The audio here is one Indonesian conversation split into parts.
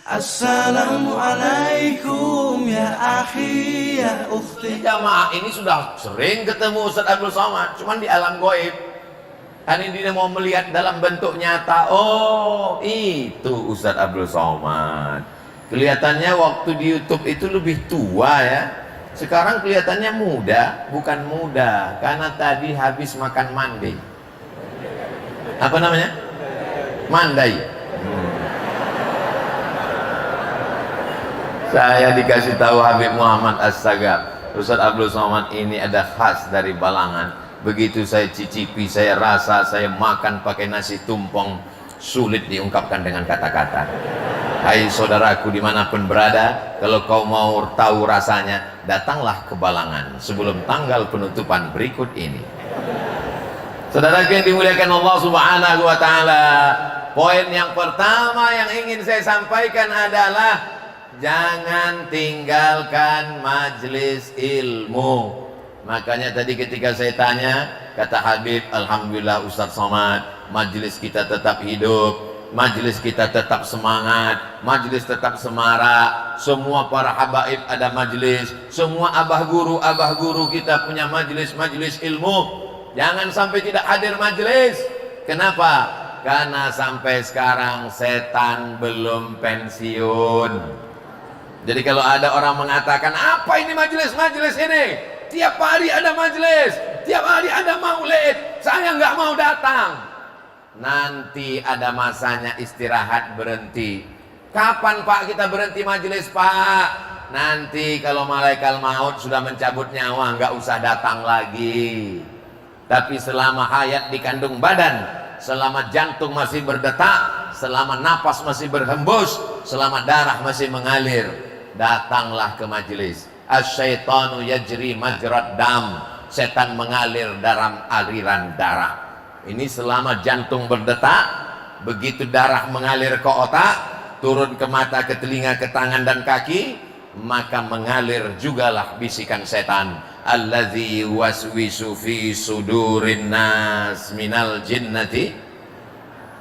Assalamualaikum ya akhi ya ukhti. Jamaah ini sudah sering ketemu Ustaz Abdul Somad, cuman di alam gaib. Hari ini dia mau melihat dalam bentuk nyata. Oh, itu Ustaz Abdul Somad. Kelihatannya waktu di YouTube itu lebih tua ya. Sekarang kelihatannya muda, bukan muda, karena tadi habis makan mandi. Apa namanya? Mandai. Saya dikasih tahu Habib Muhammad As-Sagaf, Ustaz Abdul Somad ini ada khas dari Balangan. Begitu saya cicipi, saya rasa, saya makan pakai nasi tumpeng, sulit diungkapkan dengan kata-kata. Hai saudaraku dimanapun berada, kalau kau mau tahu rasanya, datanglah ke Balangan sebelum tanggal penutupan berikut ini. Saudaraku yang dimuliakan Allah Subhanahu wa Ta'ala, poin yang pertama yang ingin saya sampaikan adalah jangan tinggalkan majelis ilmu. Makanya tadi ketika saya tanya, kata Habib, alhamdulillah Ustaz Somad, majelis kita tetap hidup, majelis kita tetap semangat, majelis tetap semarak. Semua para habaib ada majelis, semua abah guru kita punya majelis ilmu. Jangan sampai tidak hadir majelis. Kenapa? Karena sampai sekarang setan belum pensiun. Jadi kalau ada orang mengatakan, apa ini majelis ini? Tiap hari ada majelis, tiap hari ada maulid, saya nggak mau datang. Nanti ada masanya istirahat berhenti. Kapan Pak kita berhenti majelis Pak? Nanti kalau malaikat maut sudah mencabut nyawa, nggak usah datang lagi. Tapi selama hayat di kandung badan, selama jantung masih berdetak, selama napas masih berhembus, selama darah masih mengalir, datanglah ke majelis. Asyaitanu yajri majrad dam, setan mengalir dalam aliran darah. Ini selama jantung berdetak, begitu darah mengalir ke otak, turun ke mata, ke telinga, ke tangan dan kaki, maka mengalir jugalah bisikan setan. Allazi waswisu fi sudurin nas minal jinnati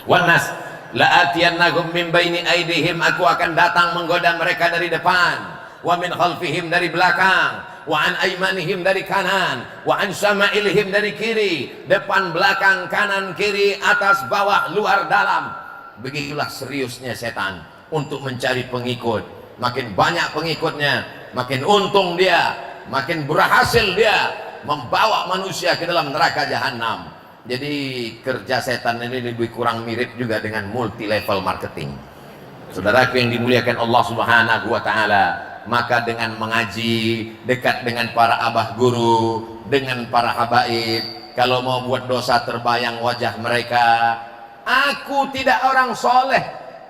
wan nas. La'atiyannahum min baini aidihim, aku akan datang menggoda mereka dari depan, wa min khalfihim dari belakang, wa an aimanihim dari kanan, wa an syama'ilihim dari kiri, depan belakang kanan kiri atas bawah luar dalam. Begitulah seriusnya setan untuk mencari pengikut. Makin banyak pengikutnya, makin untung dia, makin berhasil dia membawa manusia ke dalam neraka jahanam. Jadi kerja setan ini lebih kurang mirip juga dengan multi level marketing. Saudaraku yang dimuliakan Allah Subhanahu wa Ta'ala, maka dengan mengaji, dekat dengan para abah guru, dengan para habaib, kalau mau buat dosa terbayang wajah mereka. Aku tidak orang soleh,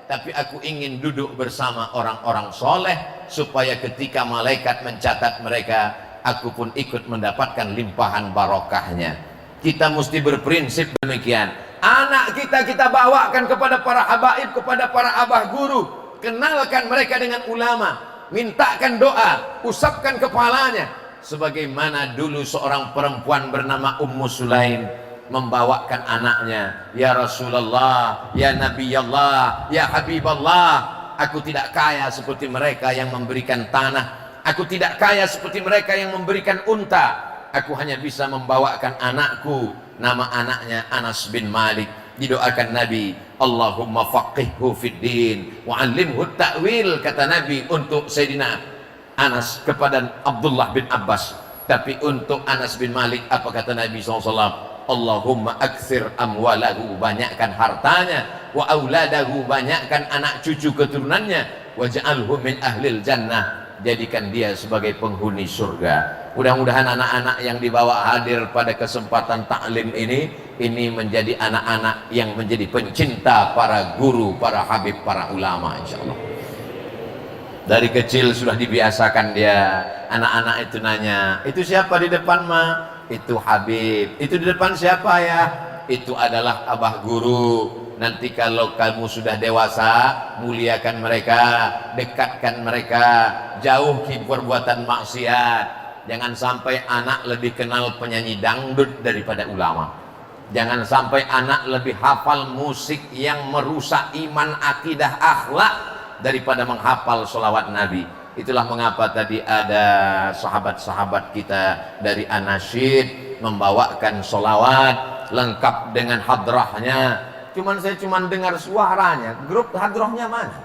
tapi aku ingin duduk bersama orang-orang soleh, supaya ketika malaikat mencatat mereka, aku pun ikut mendapatkan limpahan barokahnya. Kita mesti berprinsip demikian. Anak kita bawakan kepada para habaib, kepada para abah guru. Kenalkan mereka dengan ulama, mintakan doa, usapkan kepalanya. Sebagaimana dulu seorang perempuan bernama Ummu Sulaim membawakan anaknya, ya Rasulullah, ya Nabi Allah, ya Habiballah, aku tidak kaya seperti mereka yang memberikan tanah, aku tidak kaya seperti mereka yang memberikan unta, aku hanya bisa membawakan anakku. Nama anaknya Anas bin Malik. Didoakan Nabi, Allahumma faqihhu fid din wa 'allimhu ta'wil, kata Nabi untuk Sayyidina Anas kepada Abdullah bin Abbas. Tapi untuk Anas bin Malik apa kata Nabi SAW? Allahumma aktsir amwalahu, banyakkan hartanya, wa auladahu, banyakkan anak cucu keturunannya, waj'alhu min ahlil jannah, jadikan dia sebagai penghuni surga. Mudah-mudahan anak-anak yang dibawa hadir pada kesempatan taklim ini menjadi anak-anak yang menjadi pencinta para guru, para habib, para ulama, insyaallah. Dari kecil sudah dibiasakan dia. Anak-anak itu nanya, itu siapa di depan mah? Itu Habib. Itu di depan siapa ya? Itu adalah abah guru. Nanti kalau kamu sudah dewasa, muliakan mereka, dekatkan mereka, jauhi perbuatan maksiat. Jangan sampai anak lebih kenal penyanyi dangdut daripada ulama. Jangan sampai anak lebih hafal musik yang merusak iman, akidah, akhlak daripada menghafal sholawat Nabi. Itulah mengapa tadi ada sahabat-sahabat kita dari Anasyid membawakan sholawat lengkap dengan hadrahnya. Saya cuman dengar suaranya. Grup hadrahnya mana?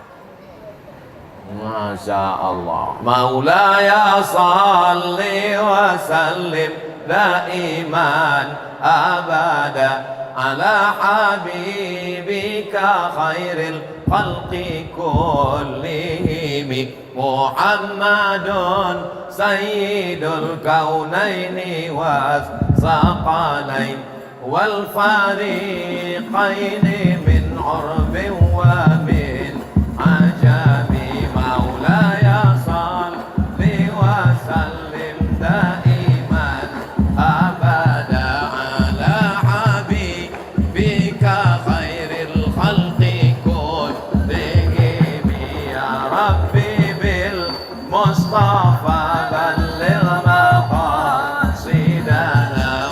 Masya Allah. Maulaya salli wa sallim daiman abada ala habibika khairil khalqi kullihim Muhammadun sayyidul kaunaini was saqalain wal fariqaini min urbin wa min ajabi maulaya salli wa sallim daiman abada ala habibika khairil khalqi kullihim ya rabbi bil mustafa ballil maqasidana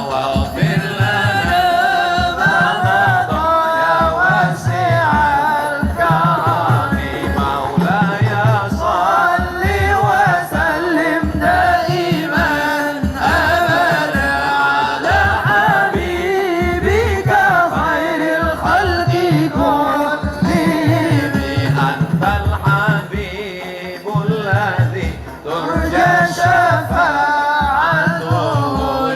waghfir lana ma madha ya wasi'al karami maulaya salli wa sallim daiman abada ala habibika khairil khalqi kullihim antal habibul ladzi turja syafa'atuhu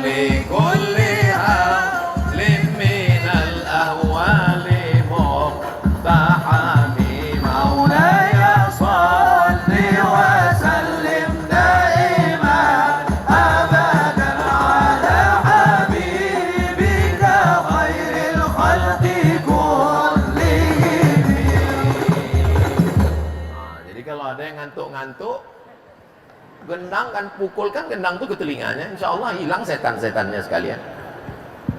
likulli ahlim minal ahwali muqtahami maulaya salli wa sallim daiman abadan ala habibika khairil khalqi kullihim. Jadi kalau ada yang ngantuk-ngantuk, gendang kan, pukulkan gendang itu ke telinganya, insya Allah hilang setan-setannya sekalian.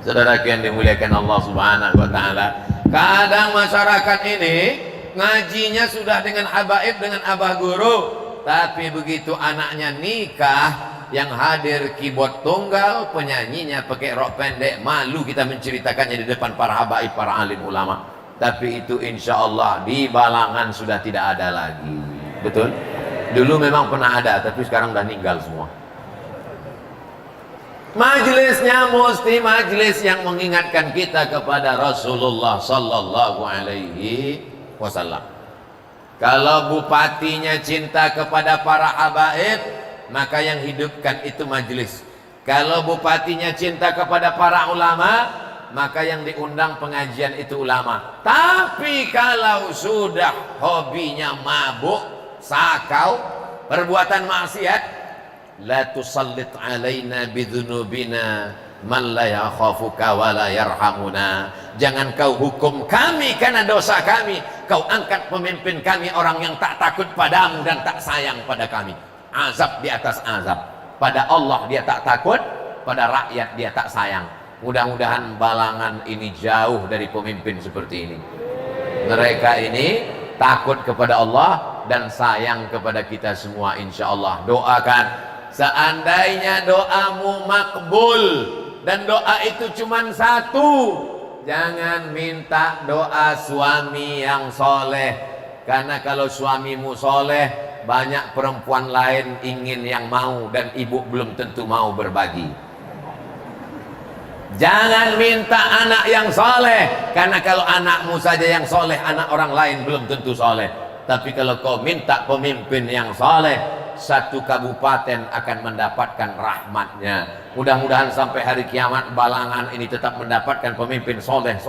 Saudara yang dimuliakan Allah Subhanahu wa Ta'ala, kadang masyarakat ini ngajinya sudah dengan habaib, dengan abah guru, tapi begitu anaknya nikah, yang hadir keyboard tunggal, penyanyinya pakai rok pendek, malu kita menceritakannya di depan para habaib, para alim ulama. Tapi itu insya Allah di Balangan sudah tidak ada lagi. Betul? Dulu memang pernah ada, tapi sekarang udah ninggal semua. Majelisnya mesti majelis yang mengingatkan kita kepada Rasulullah Sallallahu Alaihi Wasallam. Kalau bupatinya cinta kepada para habaib, maka yang hidupkan itu majelis. Kalau bupatinya cinta kepada para ulama, maka yang diundang pengajian itu ulama. Tapi kalau sudah hobinya mabuk, sakau, perbuatan maksiat, la tusallit alaina bidzunubina man la yakhafuka wa la yarhamuna. Jangan kau hukum kami karena dosa kami, kau angkat pemimpin kami orang yang tak takut padamu dan tak sayang pada kami. Azab di atas azab. Pada Allah dia tak takut, pada rakyat dia tak sayang. Mudah-mudahan Balangan ini jauh dari pemimpin seperti ini. Mereka ini takut kepada Allah dan sayang kepada kita semua, insya Allah. Doakan, seandainya doamu makbul dan doa itu cuma satu, jangan minta doa suami yang soleh, karena kalau suamimu soleh, banyak perempuan lain ingin yang mau dan ibu belum tentu mau berbagi. Jangan minta anak yang soleh, karena kalau anakmu saja yang soleh, anak orang lain belum tentu soleh. Tapi kalau kau minta pemimpin yang soleh, satu kabupaten akan mendapatkan rahmatnya. Mudah-mudahan sampai hari kiamat Balangan ini tetap mendapatkan pemimpin soleh.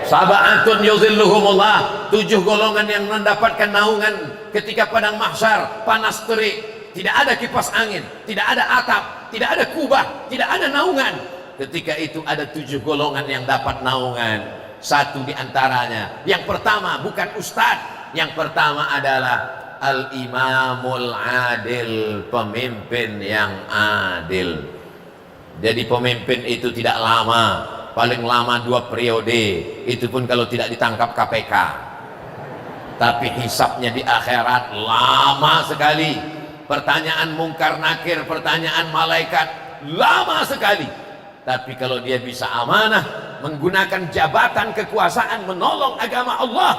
Sab'atun yuzilluhumullah, 7 golongan yang mendapatkan naungan ketika padang mahsyar, panas terik. Tidak ada kipas angin, tidak ada atap, tidak ada kubah, tidak ada naungan. Ketika itu ada 7 golongan yang dapat naungan. Satu di antaranya, yang pertama bukan ustadz, yang pertama adalah al-imamul adil, pemimpin yang adil. Jadi pemimpin itu tidak lama, paling lama 2 periode, itu pun kalau tidak ditangkap KPK. Tapi hisabnya di akhirat lama sekali. Pertanyaan mungkar nakir, pertanyaan malaikat lama sekali. Tapi kalau dia bisa amanah, menggunakan jabatan kekuasaan menolong agama Allah,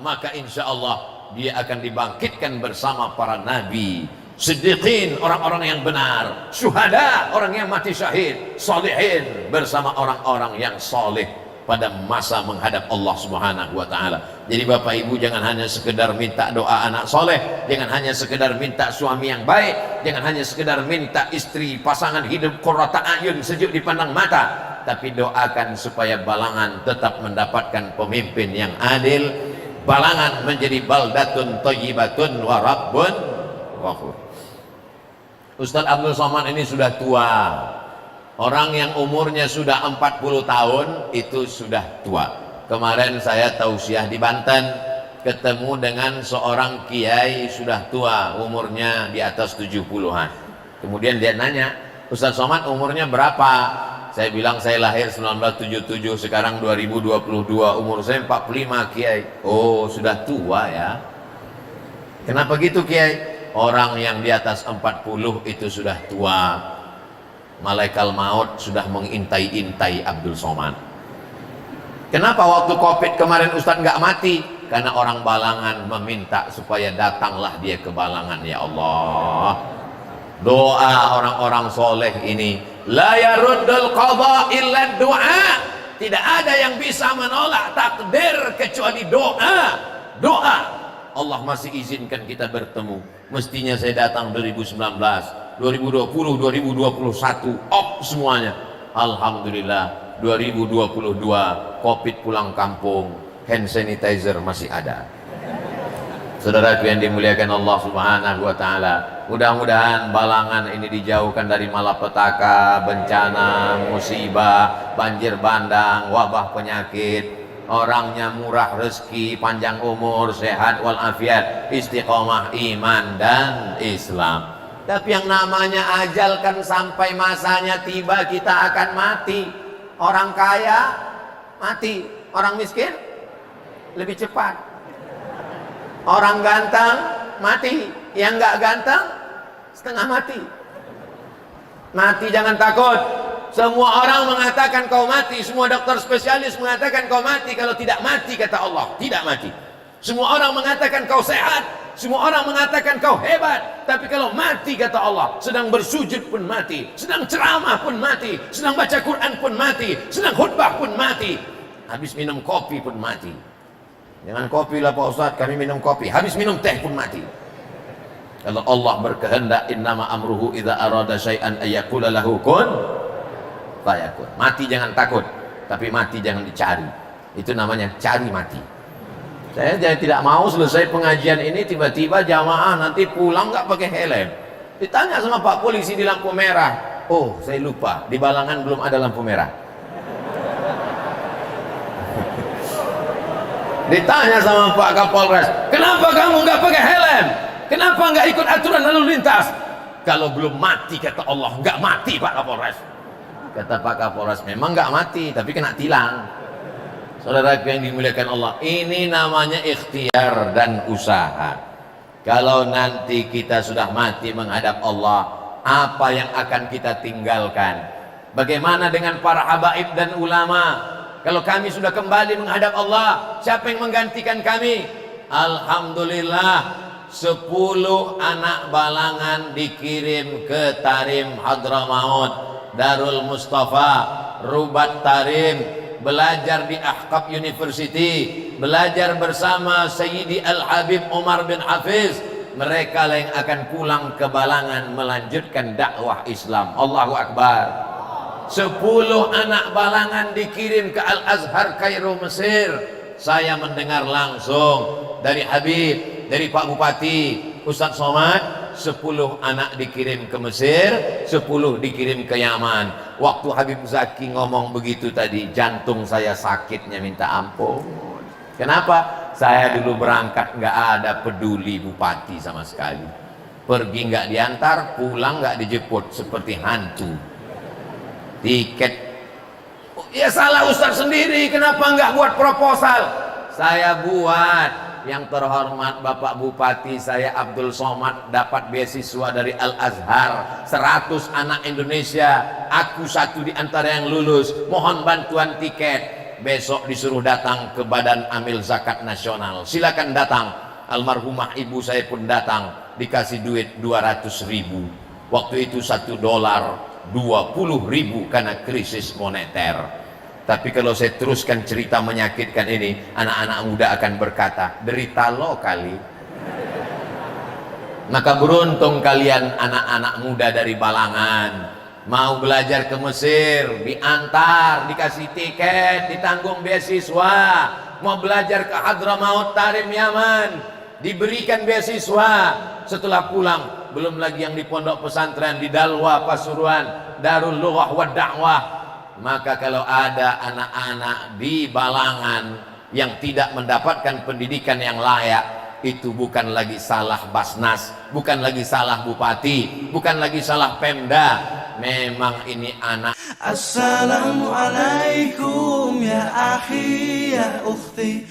maka insya Allah dia akan dibangkitkan bersama para nabi, siddiqin, orang-orang yang benar, syuhada, orang yang mati syahid, solihin, bersama orang-orang yang soleh pada masa menghadap Allah Subhanahu wa ta'ala. Jadi Bapak Ibu jangan hanya sekedar minta doa anak soleh, jangan hanya sekedar minta suami yang baik, jangan hanya sekedar minta istri, pasangan hidup qurrata ayun, sejuk dipandang mata, tapi doakan supaya Balangan tetap mendapatkan pemimpin yang adil, Balangan menjadi baldatun thayyibatun wa rabbun ghafur. Ustaz Abdul Somad ini sudah tua. Orang yang umurnya sudah 40 tahun itu sudah tua. Kemarin saya tausiah di Banten, ketemu dengan seorang kiai sudah tua, umurnya di atas 70-an. Kemudian dia nanya, Ustaz Somad umurnya berapa? Saya bilang saya lahir 1977, sekarang 2022, umur saya 45 kiai. Oh sudah tua ya. Kenapa gitu kiai? Orang yang di atas 40 itu sudah tua. Malaikat maut sudah mengintai-intai Abdul Somad. Kenapa waktu Covid kemarin Ustadz nggak mati? Karena orang Balangan meminta supaya datanglah dia ke Balangan. Ya Allah, doa orang-orang soleh ini, la yaruddul qadha illa doa. Tidak ada yang bisa menolak takdir kecuali doa. Doa. Allah masih izinkan kita bertemu. Mestinya saya datang 2019, 2020, 2021 op semuanya. Alhamdulillah 2022 Covid pulang kampung, hand sanitizer masih ada. Saudaraku yang dimuliakan Allah Subhanahu wa ta'ala, mudah-mudahan Balangan ini dijauhkan dari malapetaka, bencana, musibah, banjir bandang, wabah penyakit. Orangnya murah rezeki, panjang umur, sehat walafiat, istiqomah iman dan Islam. Tapi yang namanya ajal kan sampai masanya tiba kita akan mati. Orang kaya mati, orang miskin lebih cepat. Orang ganteng mati, yang nggak ganteng setengah mati. Mati jangan takut. Semua orang mengatakan kau mati, semua dokter spesialis mengatakan kau mati. Kalau tidak mati kata Allah, tidak mati. Semua orang mengatakan kau sehat, semua orang mengatakan kau hebat, tapi kalau mati kata Allah, sedang bersujud pun mati, sedang ceramah pun mati, sedang baca Quran pun mati, sedang khutbah pun mati, habis minum kopi pun mati. Jangan kopi lah Pak Ustaz, kami minum kopi, habis minum teh pun mati. Kalau Allah berkehendak, innama amruhu idza arada syai'an ayyaqula lahu kun fayakun. Mati jangan takut, tapi mati jangan dicari. Itu namanya cari mati. Saya tidak mau selesai pengajian ini tiba-tiba jamaah nanti pulang nggak pakai helm. Ditanya sama Pak Polisi di lampu merah. Oh, saya lupa, di Balangan belum ada lampu merah. Ditanya sama Pak Kapolres, kenapa kamu nggak pakai helm? Kenapa nggak ikut aturan lalu lintas? Kalau belum mati kata Allah, nggak mati Pak Kapolres. Kata Pak Kapolres, memang nggak mati, tapi kena tilang. Saudara yang dimuliakan Allah, ini namanya ikhtiar dan usaha. Kalau nanti kita sudah mati menghadap Allah, apa yang akan kita tinggalkan? Bagaimana dengan para habaib dan ulama? Kalau kami sudah kembali menghadap Allah, siapa yang menggantikan kami? Alhamdulillah, 10 anak Balangan dikirim ke Tarim Hadramaut, Darul Mustafa, Rubat Tarim, belajar di Ahqaf University, belajar bersama Sayyidi Al-Habib Umar bin Hafiz. Mereka yang akan pulang ke Balangan melanjutkan dakwah Islam. Allahu Akbar. 10 anak Balangan dikirim ke Al-Azhar Kairo Mesir. Saya mendengar langsung dari Habib, dari Pak Bupati Ustaz Somad, 10 anak dikirim ke Mesir, 10 dikirim ke Yaman. Waktu Habib Zaki ngomong begitu tadi, jantung saya sakitnya minta ampun. Kenapa? Saya dulu berangkat nggak ada peduli bupati sama sekali. Pergi nggak diantar, pulang nggak dijemput, seperti hantu. Tiket, ya salah Ustaz sendiri, kenapa nggak buat proposal? Saya buat. Yang terhormat Bapak Bupati saya Abdul Somad dapat beasiswa dari Al-Azhar, 100 anak Indonesia, aku satu di antara yang lulus, mohon bantuan tiket. besok disuruh datang ke Badan Amil Zakat Nasional. Silakan datang. Almarhumah ibu saya pun datang, dikasih duit 200.000. Waktu itu $1 20.000 karena krisis moneter. Tapi kalau saya teruskan cerita menyakitkan ini, anak-anak muda akan berkata, derita lo kali. Maka beruntung kalian anak-anak muda dari Balangan, mau belajar ke Mesir, diantar, dikasih tiket, ditanggung beasiswa. Mau belajar ke Hadramaut Tarim Yaman, diberikan beasiswa. Setelah pulang, belum lagi yang di pondok pesantren di Dalwa Pasuruan, Darul Lughah wa Da'wah. Maka kalau ada anak-anak di Balangan yang tidak mendapatkan pendidikan yang layak, itu bukan lagi salah Basnas, bukan lagi salah Bupati, bukan lagi salah Pemda. Memang ini anak. Assalamualaikum ya akhi ya ukhti.